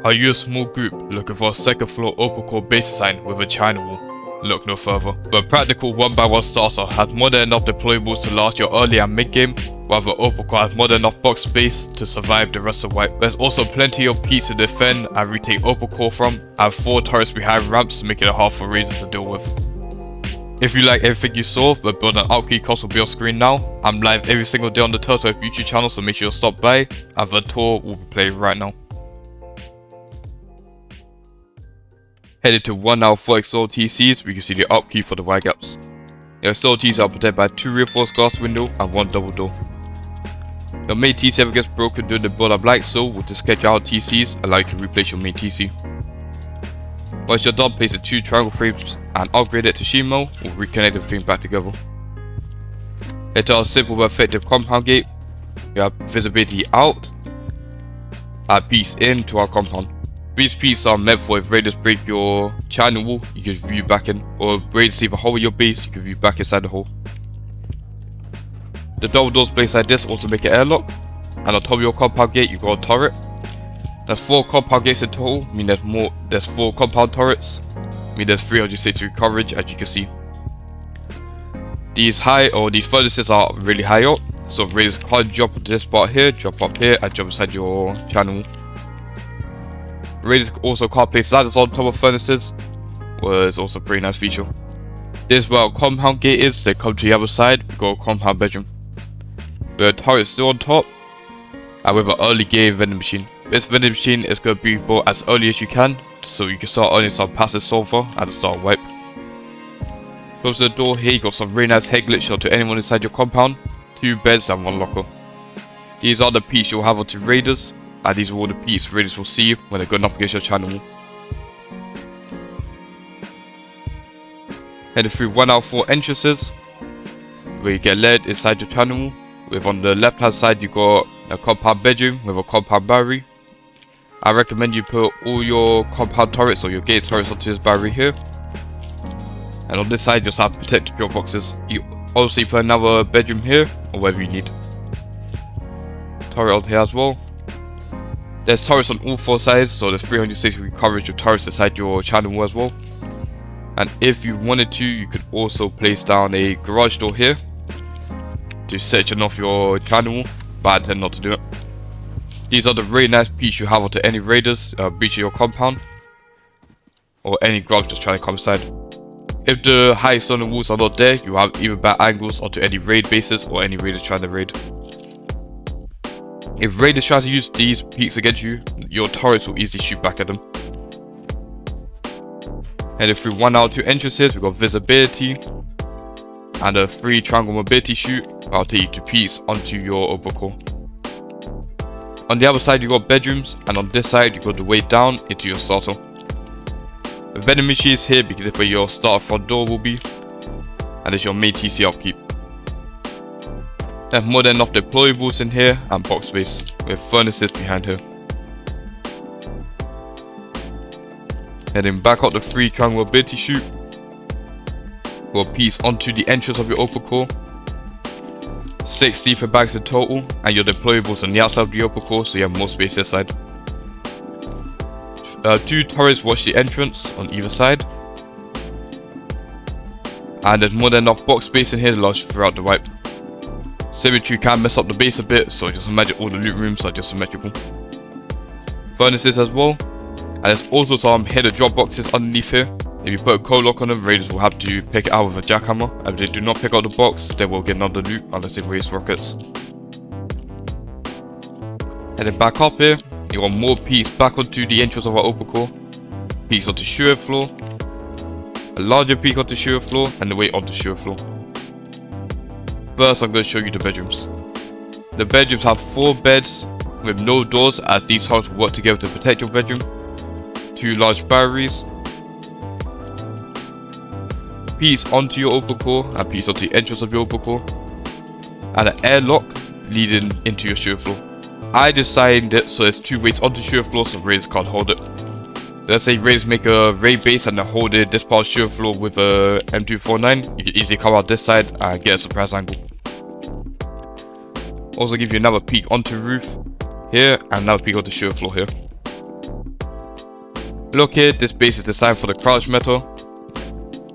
Are you a small group looking for a second floor open core base design with a Chinawall? Look no further. The practical 1x1 starter has more than enough deployables to last your early and mid game, while the open core has more than enough box space to survive the rest of wipe. There's also plenty of peaks to defend and retake open core from, and 4 turrets behind ramps, making it hard for raiders to deal with. If you like everything you saw, the build and upkeep cost will be on screen now. I'm live every single day on the Turtle YouTube channel, so make sure you stop by, and the tour will be playing right now. Headed to 1x1 TCs, we can see the upkeep for the wide gaps. Your TCs are protected by 2 reinforced glass window and 1 double door. Your main TC ever gets broken during the build up like so, with the sketch out TCs allow you to replace your main TC. Once you're done, place the 2 triangle frames and upgrade it to Shimo, or reconnect the thing back together. Head to our simple but effective compound gate. We have visibility out and peace into our compound. These pieces are meant for if raiders break your channel wall, you can view back in, or if raiders leave a hole in your base, you can view back inside the hole. The double doors placed like this also make an airlock, and on top of your compound gate you got a turret. There's 4 compound gates in total, meaning there's 4 compound turrets, meaning there's 360 coverage as you can see. These furnaces are really high up, so if raiders can't jump to this part here, jump up here and jump inside your channel wall. Raiders also can't place ladders on top of furnaces, was also a pretty nice feature. This is where our compound gate is, then come to the other side, we got a compound bedroom. The turret is still on top, and with an early game vending machine. This vending machine is going to be built as early as you can, so you can start earning some passive sulfur at the start of wipe. Close to the door here, you got some really nice head glitch onto anyone inside your compound, 2 beds and 1 locker. These are the peaks you'll have onto raiders, and these are all the peaks raiders will see when they're going up against your channel. Heading through 1x4 entrances, where you get led inside your channel. With on the left hand side you got a compound bedroom with a compound battery. I recommend you put all your compound turrets or your gate turrets onto this battery here. And on this side you just have protected drop boxes. You obviously put another bedroom here or wherever you need. Turret on here as well. There's turrets on all 4 sides, so there's 360 coverage of turrets inside your channel as well. And if you wanted to, you could also place down a garage door here to section off your channel, but I tend not to do it. These are the really nice peaks you have onto any raiders breaching your compound, or any grubs just trying to come inside. If the high stone walls are not there, you have even bad angles onto any raid bases or any raiders trying to raid. If raiders try to use these peaks against you, your turrets will easily shoot back at them. Heading through 1x2 entrances, we've got visibility and a 3 triangle mobility chute. I'll take you to peaks onto your open core. On the other side you got bedrooms, and on this side you got the way down into your starter. The vending machine is here because it's where your starter front door will be, and it's your main TC upkeep. There's more than enough deployables in here and box space, with furnaces behind here. Heading back up the 3 triangle mobility chute. Got a piece onto the entrance of your open core. 6 sleeper bags in total, and your deployables on the outside of the open core, so you have more space this side. 2 turrets watch the entrance on either side. And there's more than enough box space in here to last you throughout the wipe. Symmetry can mess up the base a bit, so just imagine all the loot rooms are just symmetrical. Furnaces as well, and there's also some header drop boxes underneath here. If you put a coal lock on them, raiders will have to pick it out with a jackhammer, and if they do not pick out the box, they will get another loot unless they waste rockets. Heading back up here, you got more peaks back onto the entrance of our open core, peaks onto shear floor, a larger peak onto shear floor, and the way onto shear floor. First I'm going to show you the bedrooms. The bedrooms have 4 beds with no doors, as these turrets will work together to protect your bedroom. 2 large batteries, piece onto your open core and piece onto the entrance of your open core, and an airlock leading into your shear floor. I designed it so there's 2 ways onto shear floor so raiders can't hold it. Let's say raiders make a raid base and they're holding this part of shear floor with a M249, you can easily come out this side and get a surprise angle. Also give you another peek onto roof here and another peek onto shear floor here. Look here, this base is designed for the crouch method.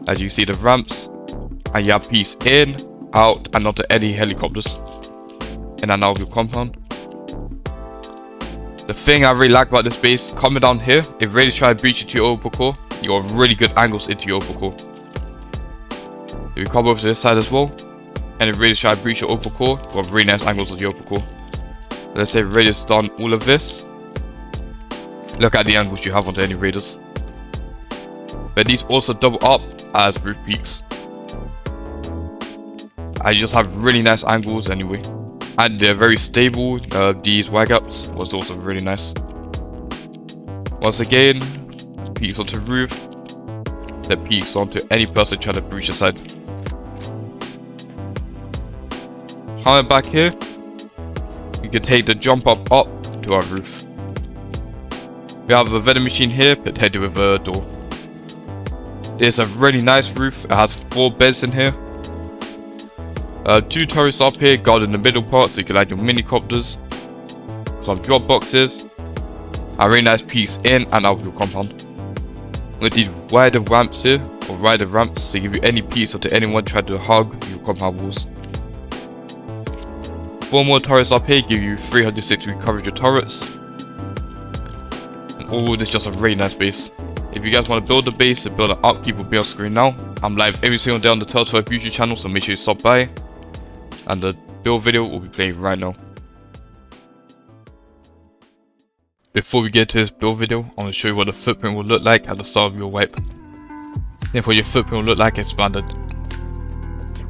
As you see the ramps, and you have peace in, out, and onto any helicopters in and out of your compound. The thing I really like about this base, coming down here, it really tries to breach into your open core. You got really good angles into your open core. If you come over to this side as well, and it really tries to breach your open core, you got really nice angles on your open core. Let's say Raiders done all of this. Look at the angles you have onto any Raiders. But these also double up as roof peaks. And you just have really nice angles anyway. And they're very stable. These wag ups was also really nice. Once again, peaks onto roof. Then peaks onto any person trying to breach the side. Coming back here, you can take the jump up to our roof. We have a vending machine here protected with a door. There's a really nice roof. It has 4 beds in here. 2 turrets up here guarding the middle part so you can add your mini copters. Some drop boxes. And really nice peaks in and out of your compound. With these wider ramps here, or wider ramps to give you any peace onto anyone trying to hug your compound walls. 4 more turrets up here give you 360 coverage of turrets. And all this is just a really nice base. If you guys want to build a base and build an upkeep will be on screen now. I'm live every single day on the Turtle YouTube channel, so make sure you stop by. And the build video will be playing right now. Before we get to this build video, I'm going to show you what the footprint will look like at the start of your wipe. Then what your footprint will look like expanded.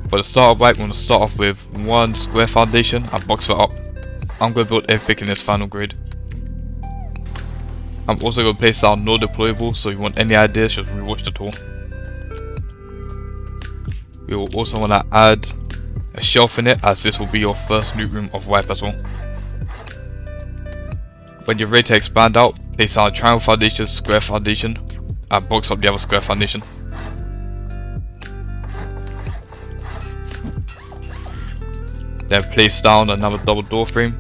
For the start of wipe, we're going to start off with 1 square foundation and box it up. I'm going to build everything in this final grade. I'm also going to place down no deployables, so if you want any ideas, just rewatch the tour. We will also want to add a shelf in it, as this will be your first loot room of wipe as well. When you're ready to expand out, place down a triangle foundation, square foundation, and box up the other square foundation. Then place down another double door frame,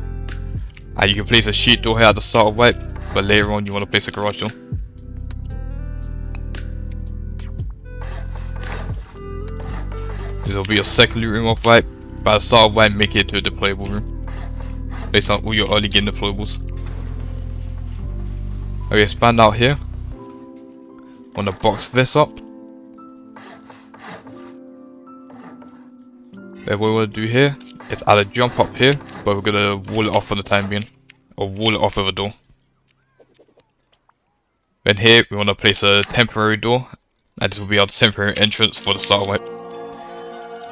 and you can place a sheet door here at the start of wipe, but later on you want to place a garage door. This will be your second loot room of wipe. By the start of wipe, make it to a deployable room. Place on all your early game deployables. Okay, expand out here. Want to box this up. Then what we want to do here is add a jump up here, but we're going to wall it off for the time being. Or wall it off with a door. Then here we want to place a temporary door, and this will be our temporary entrance for the start of wipe.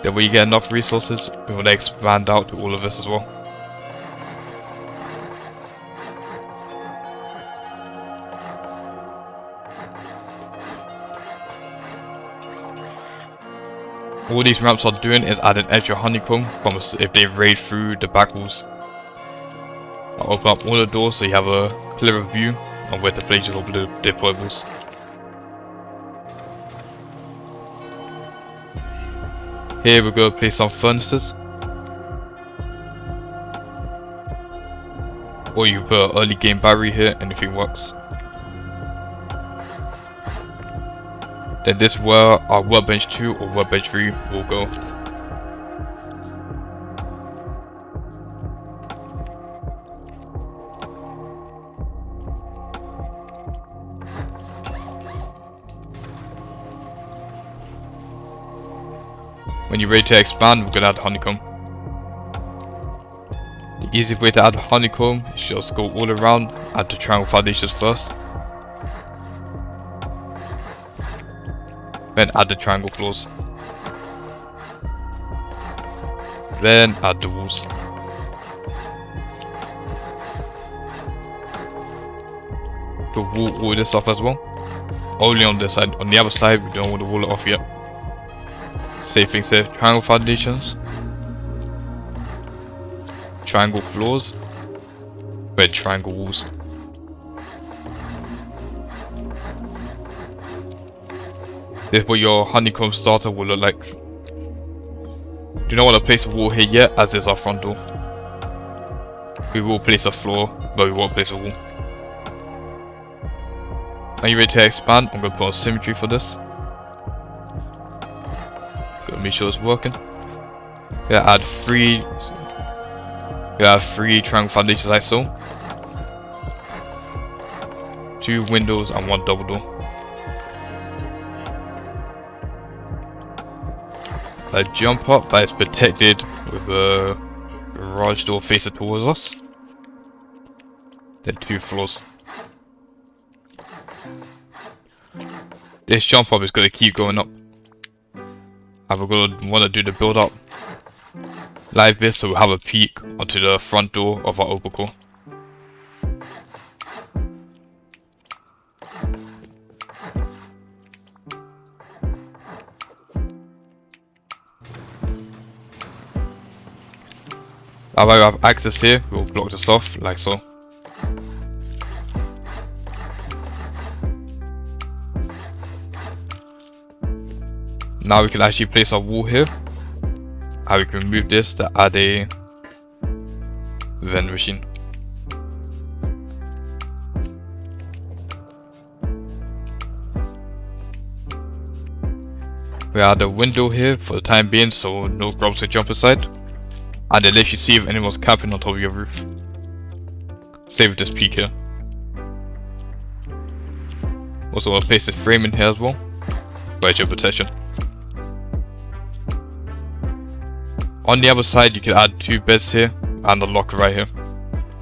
Then when you get enough resources, we want to expand out to all of this as well. All these ramps are doing is add an extra honeycomb from if they raid through the back walls. I'll open up all the doors so you have a clearer view on where to place your deployables. Here we're going to place some furnaces. Or you put an early game battery here and if it works. Then this is where our workbench 2 or workbench 3 will go. When you're ready to expand, we're going to add honeycomb. The easiest way to add honeycomb is just go all around, add the triangle foundations first. Then add the triangle floors. Then add the walls. To wall all this off as well. Only on this side. On the other side, we don't want to wall it off yet. Same things here. Triangle foundations. Triangle floors. Then triangle walls. This is what your honeycomb starter will look like. Do not want to place a wall here yet, as this is our front door. We will place a floor, but we won't place a wall. Are you ready to expand? I'm gonna put on symmetry for this. Gotta make sure it's working. Gonna add three triangle foundations like so. 2 windows and 1 double door. A jump up that is protected with a garage door facing towards us. Then 2 floors. This jump up is going to keep going up. And we're going to want to do the build up like this, so we'll have a peek onto the front door of our opencore. Now while we have access here, we'll block this off like so. Now we can actually place our wall here, and we can remove this to add a vending machine. We add a window here for the time being, so no grubs can jump inside, and it lets you see if anyone's camping on top of your roof. Save this peak here. Also, I'll place this frame in here as well for extra protection. On the other side, you can add 2 beds here and a locker right here.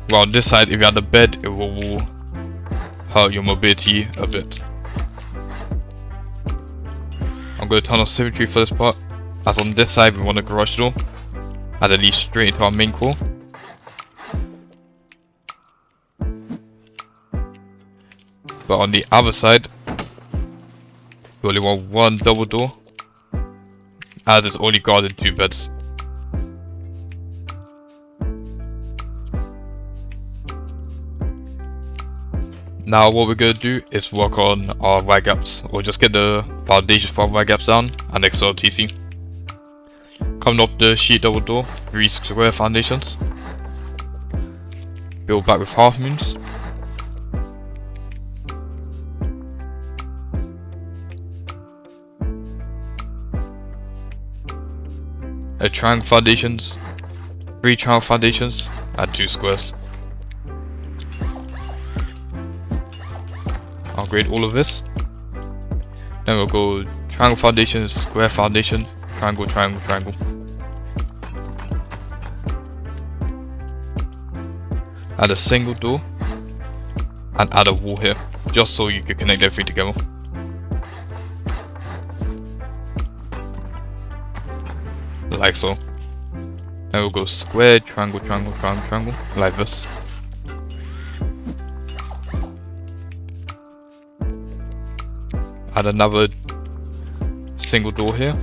Well, on this side, if you add a bed, it will hurt your mobility a bit. I'm going to turn on symmetry for this part, as on this side we want a garage door and it leads straight into our main core. But on the other side, we only want 1 double door, as it's only guarded 2 beds. Now what we're going to do is work on our wire gaps. We'll just get the foundation for our wire gaps down and external TC. Coming up the sheet double door, 3 square foundations. Build back with half moons. A triangle foundations, 3 triangle foundations and 2 squares. Upgrade all of this. Then we'll go triangle foundation, square foundation, triangle, triangle, triangle. Add a single door and add a wall here, just so you can connect everything together. Like so. Then we'll go square, triangle, triangle, triangle, triangle, like this. Add another single door here.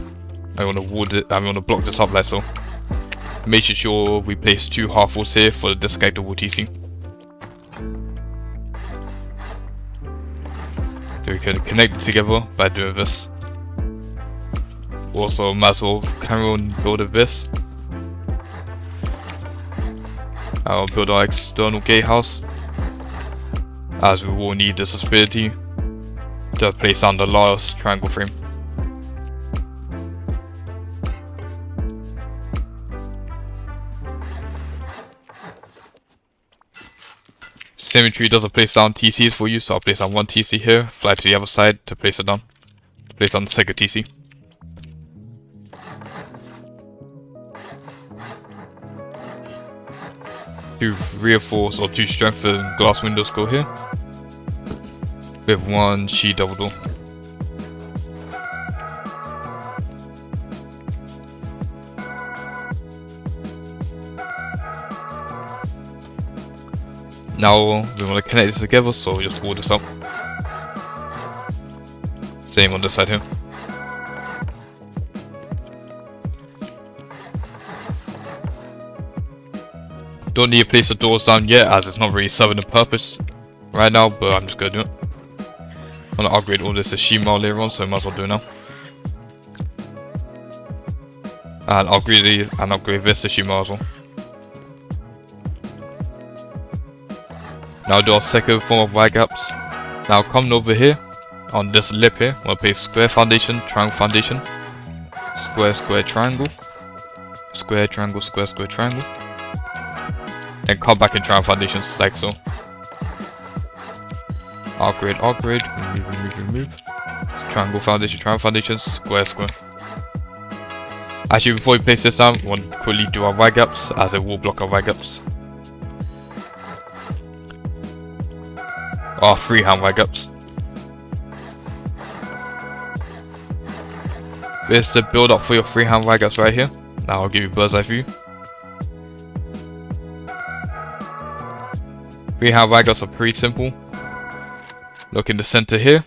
I want to block this up like so. Making sure we place 2 half walls here for the disconnectable TC. So we can connect it together by doing this. Also, might as well carry on building this. I'll build our external gatehouse, as we will need this stability to place on the last triangle frame. Symmetry doesn't place down TCs for you, so I'll place on 1 TC here, fly to the other side to place it down. Place on the second TC. Two reinforced or 2 strengthened glass windows go here, with 1 sheet double door. Now we want to connect this together, so just wall this up. Same on this side here. Don't need to place the doors down yet, as it's not really serving the purpose right now, but I'm just gonna do it. I'm gonna upgrade all this to Chinawall later on, so I might as well do it now. And upgrade this to Chinawall as well. Now do our second form of wire gaps. Now coming over here, on this lip here, we'll place square foundation, triangle foundation, square, square, triangle, square, triangle, square, square, triangle, and come back in triangle foundations like so. Upgrade, upgrade, remove, remove, remove. Triangle foundation, square, square. Actually, before we place this down, we want to quickly do our wide gaps, as it will block our wide gaps. Or freehand wide gaps. This is the build up for your freehand wide gaps right here. Now I'll give you bird's eye view. Freehand wide gaps are pretty simple. Look in the center here.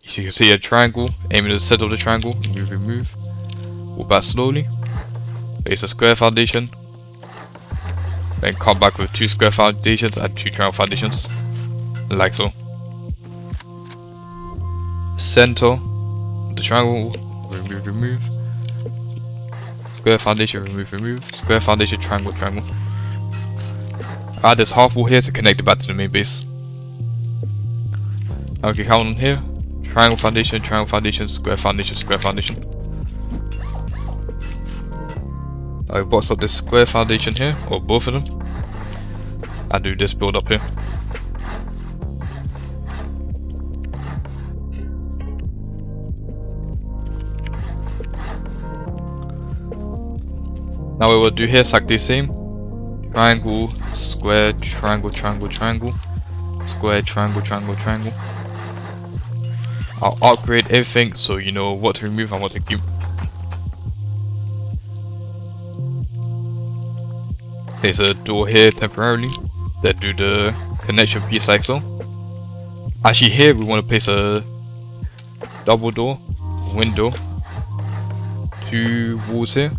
You can see a triangle. Aim in the center of the triangle. Remove, remove. Walk back slowly. Place a square foundation. Then come back with 2 square foundations and 2 triangle foundations. Like so. Center. The triangle. Remove, remove. Square foundation. Remove, remove. Square foundation. Triangle, triangle. Add this half wall here to connect it back to the main base. Okay, count on here. Triangle foundation, square foundation, square foundation. I box up this square foundation here, or both of them, and do this build up here. Now what we'll do here is exactly the same. Triangle, square, triangle, triangle, triangle, square, triangle, triangle, triangle. I'll upgrade everything so you know what to remove and what to keep. There's a door here temporarily that do the connection piece like so. Actually here we want to place a double door, window, 2 walls here,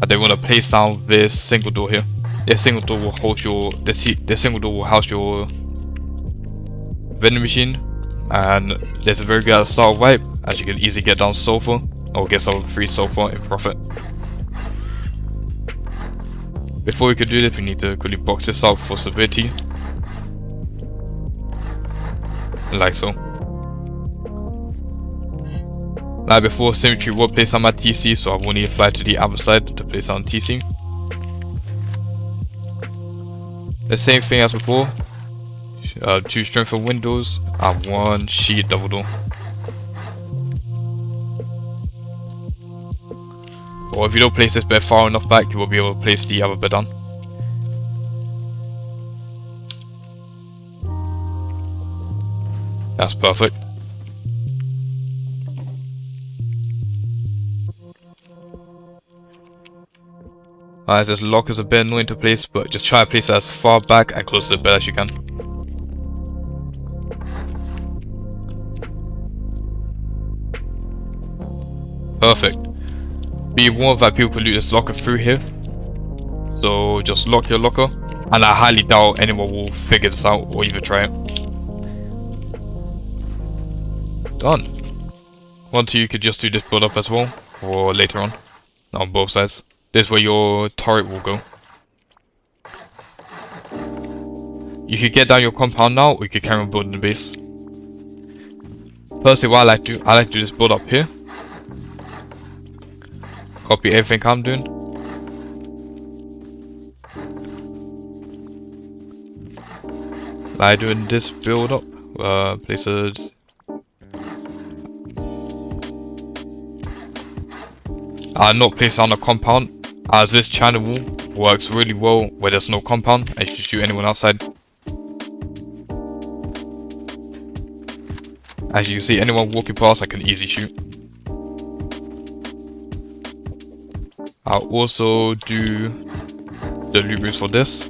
and then we want to place down this single door here. This single door will hold your, this single door will house your vending machine. And there's a very good style wipe, as you can easily get down sofa or get some free sofa in profit. Before we can do this, we need to quickly box this out for stability, like so. Like before, symmetry will place on my TC, so I will need to fly to the other side to place on TC. The same thing as before. 2 strengthened windows and 1 sheet double door. Or if you don't place this bed far enough back, you will be able to place the other bed on. That's perfect. This lock is a bit annoying to place, but just try to place it as far back and close to the bed as you can. Perfect. Be warned that people can loot this locker through here. So just lock your locker. And I highly doubt anyone will figure this out or even try it. Done. One, two, you could just do this build up as well. Or later on both sides. This is where your turret will go. You could get down your compound now, or you could carry on building the base. Personally, what I like to do this build up here. Copy everything I'm doing. Like doing this build up. Places. I'll not place on a compound, as this Chinawall works really well where there's no compound and you can shoot anyone outside. As you can see, anyone walking past I can easily shoot. I'll also do the loot rooms for this.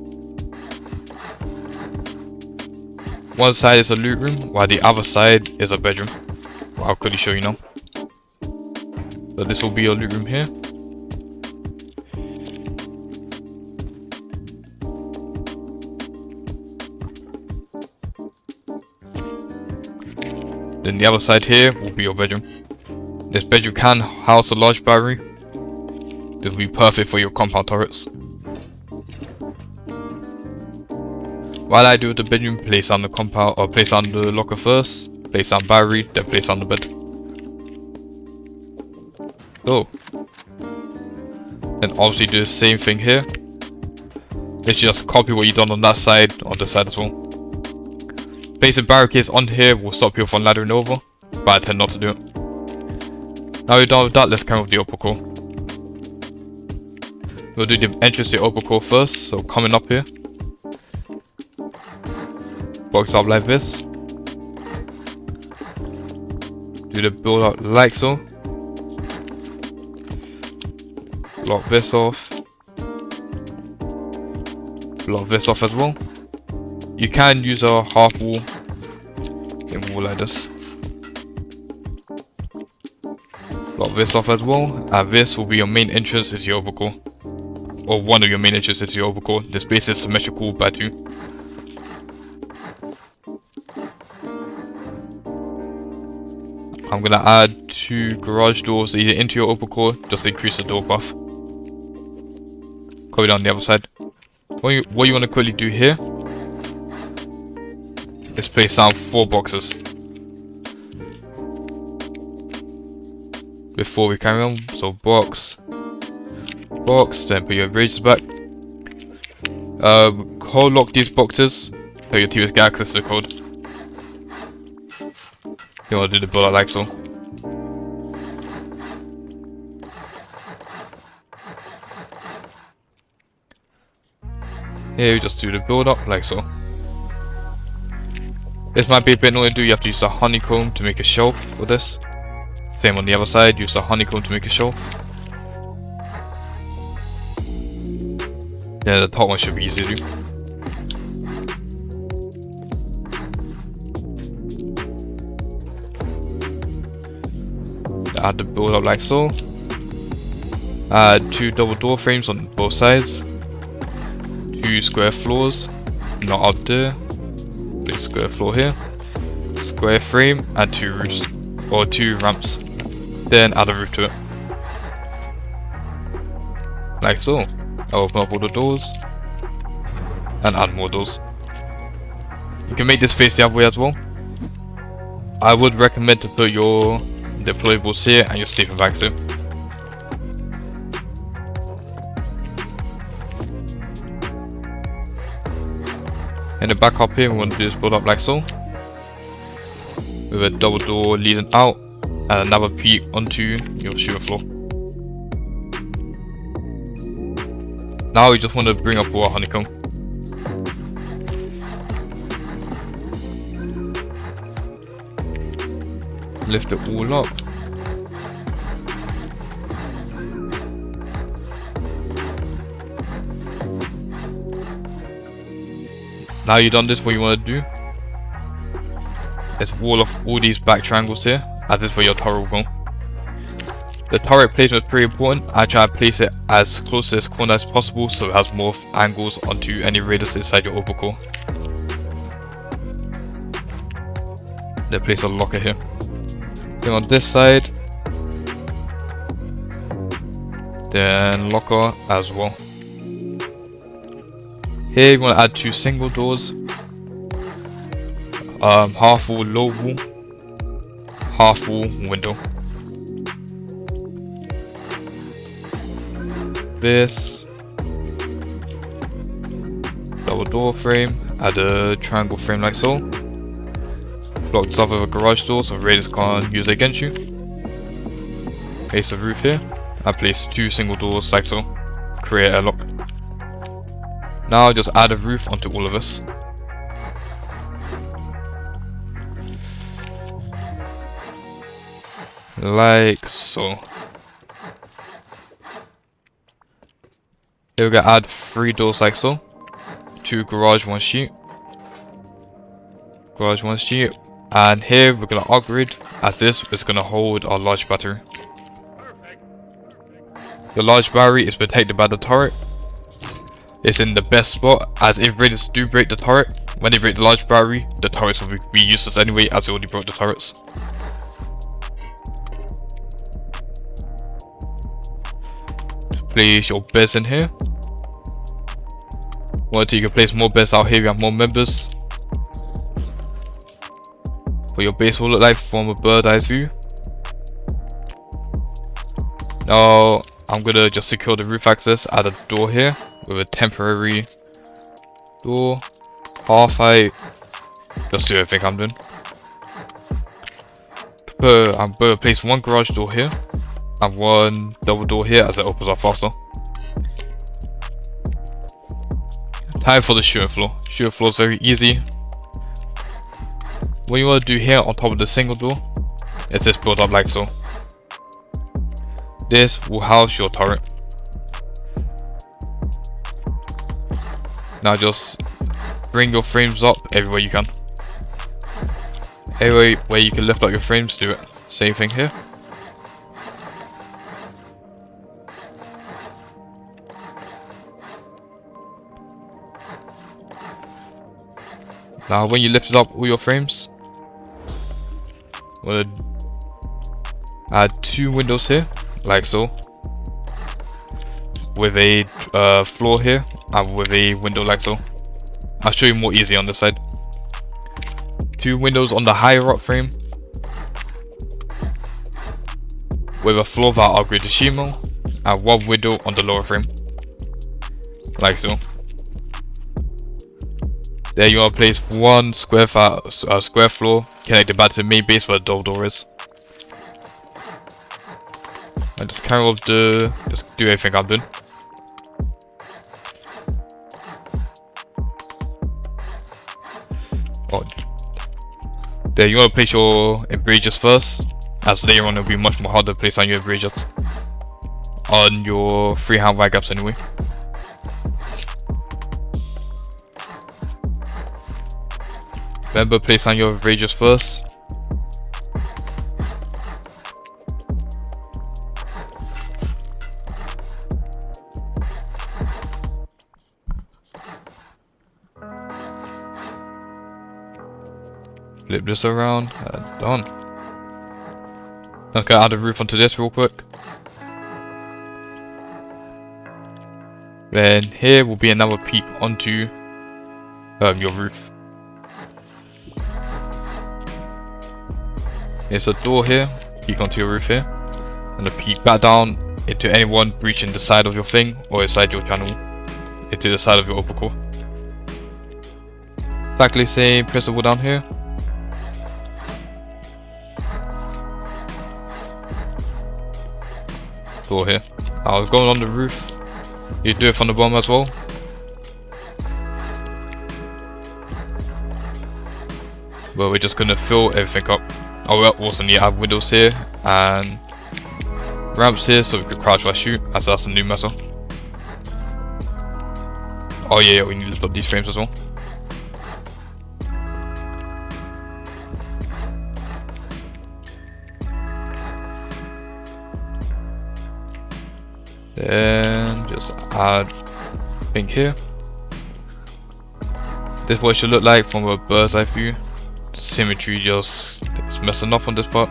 One side is a loot room, while the other side is a bedroom. Well, I'll quickly show you now. So this will be your loot room here. Then the other side here will be your bedroom. This bedroom can house a large battery. This will be perfect for your compound turrets. While I do with the bedroom, place on the compound or place on the locker first, place on battery, then place on the bed. So, then obviously do the same thing here. Let's just copy what you done on that side, on this side as well. Placing barricades on here will stop you from laddering over, but I tend not to do it. Now we're done with that, let's carry on with the upper core. We'll do the entrance to the upper core first, so coming up here. Box up like this. Do the build up like so. Block this off. Block this off as well. You can use a half wall. Same wall like this. Block this off as well. And this will be your main entrance is your overcore. Or one of your main entrances is your overcore. This base is symmetrical by 2. I'm gonna add 2 garage doors either into your overcore, just to increase the door path. Copy down the other side. What you want to quickly do here is place down 4 boxes before we carry on. So box, then put your razors back. Code lock these boxes so your TVs get access to the code. You want to do the build out like so. Here you just do the build up like so. This might be a bit annoying to do, you have to use the honeycomb to make a shelf for this. Same on the other side, use the honeycomb to make a shelf. Yeah, the top one should be easy to do. Add the build up like so. Add 2 double door frames on both sides. 2 square floors, not up there. Place square floor here. Square frame and 2 roofs, or 2 ramps. Then add a roof to it. Like so. I'll open up all the doors. And add more doors. You can make this face the other way as well. I would recommend to put your deployables here and your sleeping bags here. In the back up here, we want to do this build up like so, with a double door leading out and another peak onto your shooting floor. Now we just want to bring up our honeycomb. Lift it all up. Now you've done this, what you want to do is wall off all these back triangles here, as this is where your turret will go. The turret placement is pretty important. I try to place it as close to this corner as possible so it has more angles onto any radius inside your overcore. Then place a locker here. Then on this side, then locker as well. Here you want to add 2 single doors, half wall low wall, half wall window. This double door frame, add a triangle frame like so. Block this off with a garage door so raiders can't use it against you. Place a roof here, and place 2 single doors like so. Create a lock. Now just add a roof onto all of this. Like so. Here we're gonna add 3 doors like so. 2 garage, 1 sheet. Garage, 1 sheet. And here we're gonna upgrade as this is gonna hold our large battery. The large battery is protected by the turret. It's in the best spot, as if raiders do break the turret, when they break the large battery, the turrets will be useless anyway, as we already broke the turrets. Place your beds in here. Well, you can place more beds out here, you have more members. What your base will look like from a bird's eye view. Now, I'm gonna just secure the roof access, add a door here with a temporary door, half height. Just do everything I'm doing. I'm gonna place one garage door here and one double door here as it opens up faster. Time for the shooting floor. Shooting floor is very easy. What you want to do here on top of the single door is just build up like so. This will house your turret. Now just bring your frames up everywhere you can. Everywhere where you can lift up your frames, do it. Same thing here. Now when you lifted up all your frames, we'll add 2 windows here, like so. With a floor here and with a window like so. I'll show you more easy on this side. 2 windows on the higher up frame with a floor that I'll upgrade to Shimo, and 1 window on the lower frame, like so. There you want to place 1 square floor connected back to the main base where the double door is. And just carry on just do everything I'm doing. Oh. There you want to place your embrasures first, as later on it will be much more harder to place on your embrasures. On your freehand wide gaps anyway. Remember, place on your embrasures first. Flip this around, and done. Okay, add a roof onto this real quick. Then here will be another peak onto your roof. There's a door here, peek onto your roof here, and a peek back down into anyone breaching the side of your thing or inside your channel, into the side of your opencore. Exactly same principle down here. Door here. Now going on the roof, you do it from the bottom as well. But we're just gonna fill everything up. Oh, we also need to have windows here and ramps here so we can crouch while shoot, as that's a new method. Oh yeah, we need to lift up these frames as well. Then just add thing here. This is what it should look like from a bird's eye view. Symmetry just is messing up on this part.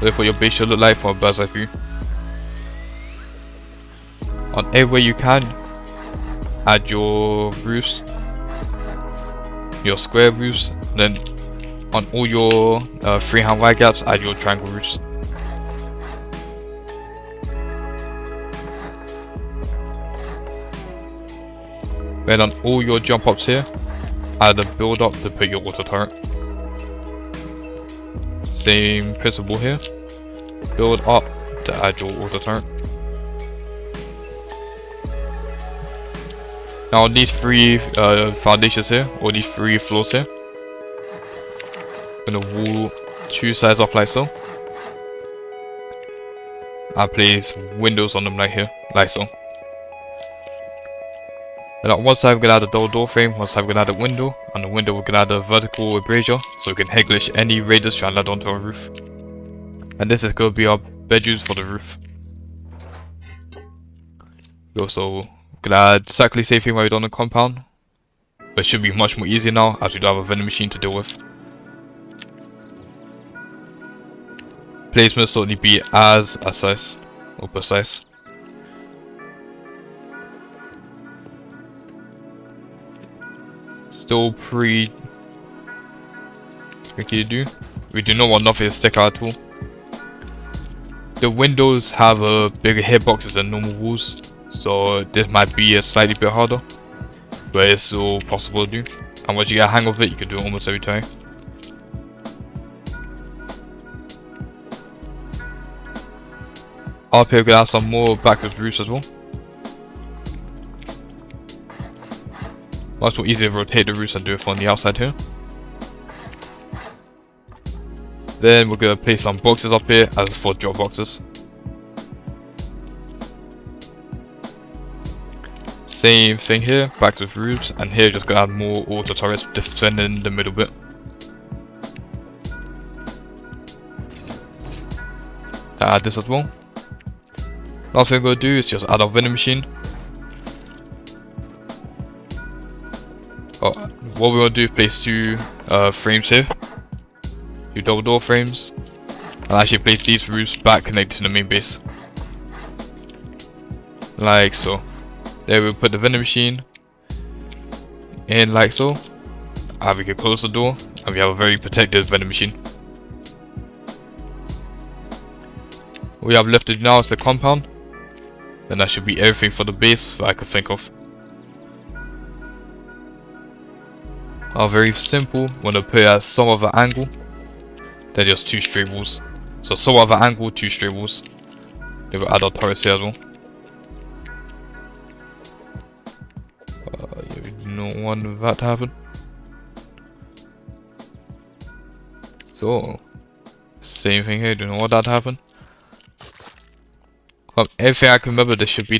Look what your base should look like from a bird's eye view. On everywhere you can, add your roofs, your square roofs. Then on all your freehand wide gaps, add your triangle roofs. Then on all your jump ups here, add a build up to put your auto turret. Same principle here. Build up to add your auto turret. Now on these 3 foundations here, or these 3 floors here, I'm gonna wall 2 sides off like so. I place windows on them like here, like so. And on one side we're gonna add a double door frame, one side we're gonna add a window, and the window we're gonna add a vertical embrasure so we can head glitch any raiders trying to land onto our roof. And this is gonna be our bedrooms for the roof. We also gonna add exactly the same thing while we're on the compound, but it should be much more easier now as we don't have a vending machine to deal with. Placements don't need to be as precise. still pretty tricky to do. We do not want nothing to stick out at all. The windows have a bigger hitboxes than normal walls, so this might be a slightly bit harder, but it's still possible to do. And once you get a hang of it, you can do it almost every time. Up here we have some more backwards roofs as well. Much more easier to rotate the roofs and do it from the outside here. Then we're gonna place some boxes up here as for drop boxes. Same thing here, backwards roofs, and here just gonna add more auto turrets defending the middle bit. Add this as well. Last thing we're gonna do is just add our vending machine. What we're gonna do is place two frames here, two double door frames, and actually place these roofs back connected to the main base, like so. There we'll put the vending machine in like so, and we can close the door, and we have a very protected vending machine. What we have left to do now is the compound. Then that should be everything for the base that I could think of. Very simple. When I put it at some other angle, then just two straight walls. So some other angle, two straight walls. Then we'll add our turrets here as well. Yeah, we do not want that to happen. So same thing here. Do not want that to happen. Everything I can remember, this should be the